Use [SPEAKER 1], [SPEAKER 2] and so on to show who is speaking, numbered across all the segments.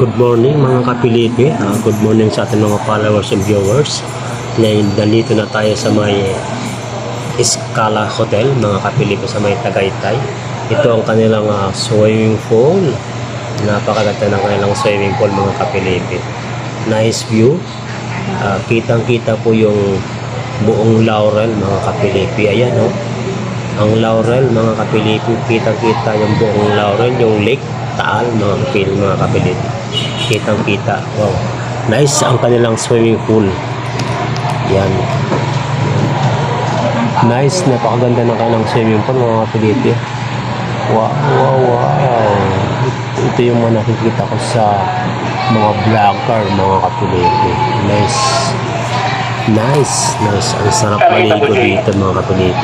[SPEAKER 1] Good morning mga kapilipi. Good morning sa ating mga followers and viewers. Ngayon, nandito na tayo sa may Scala Hotel, mga kapilipi, sa may Tagaytay. Ito ang kanilang swimming pool. Napakaganda ng kanilang swimming pool, mga kapilipi. Nice view. Kitang-kita po yung buong Laurel, mga kapilipi. Ayan, oh. Ang Laurel, mga kapilipi, kitang-kita yung buong Laurel, yung lake Taal, mga kapilid. Kitang-kita. Wow. Nice ang kanilang swimming pool. Yan. Nice. Napakaganda ng kanilang swimming pool, mga kapilid. Wow, wow, wow. Ito yung mga nakikita ko sa mga vlogger, mga kapilid. Nice. Nice. Nice. Ang sarap maligo dito, mga kapilid.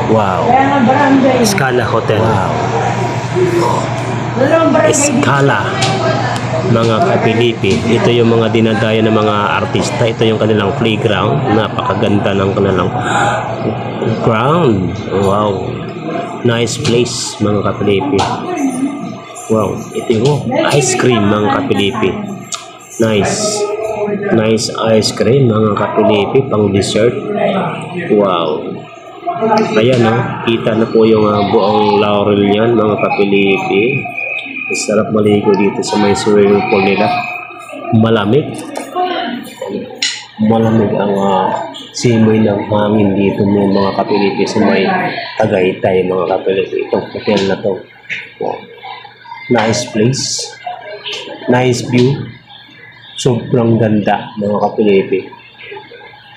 [SPEAKER 1] Wow. Scala Hotel. Wow. Scala, mga kapilipi. Ito yung mga dinadayo ng mga artista. Ito yung kanilang playground. Napakaganda ng kanilang ground. Wow. Nice place, mga kapilipi. Wow. Ito yung ice cream, mga kapilipi. Nice. Nice ice cream, mga kapilipi, pang dessert. Wow. Ayan, no? Kita na po yung buong Laurel yan, mga kapilipi. Sarap maligo dito sa may swimming pool nila. Malamig. Malamig ang simoy ng hangin dito, mga kapilipi, sa may Tagaytay, mga kapilipi. Itong hotel na to. Wow. Nice place. Nice view. Sobrang ganda, mga kapilipi.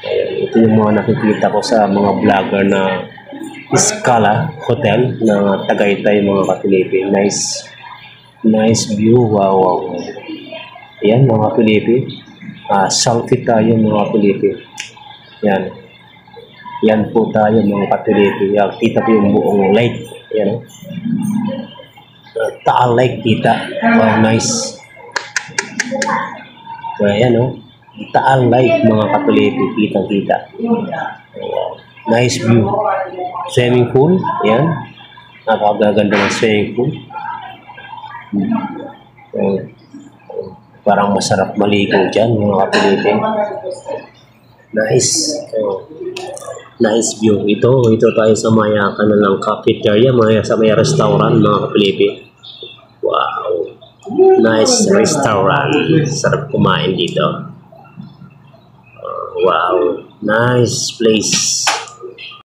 [SPEAKER 1] Ayan, ito yung mga nakikita ko sa mga vlogger na Scala Hotel na Tagaytay, mga kapilipi. Nice. Nice view. Wow, wow. Ayan, mga kapilipi. Selfie tayo, mga kapilipi. Yan. Yan po tayo, mga kapilipi. Kita po yung buong lake. Ayan. Taal Lake kita. Wow, nice. So, ayan, oh. Taal Lake, mga kapilipi, kitang-kita. Nice view. Swimming pool, yan. Napakaganda ng swimming pool. Parang masarap maligo dyan, mga kapilipi. Nice. Nice view. Ito tayo sa maya kanilang cafeteria, sa may restaurant, mga kapilipi. Wow. Nice restaurant. Sarap kumain dito. Wow, nice place.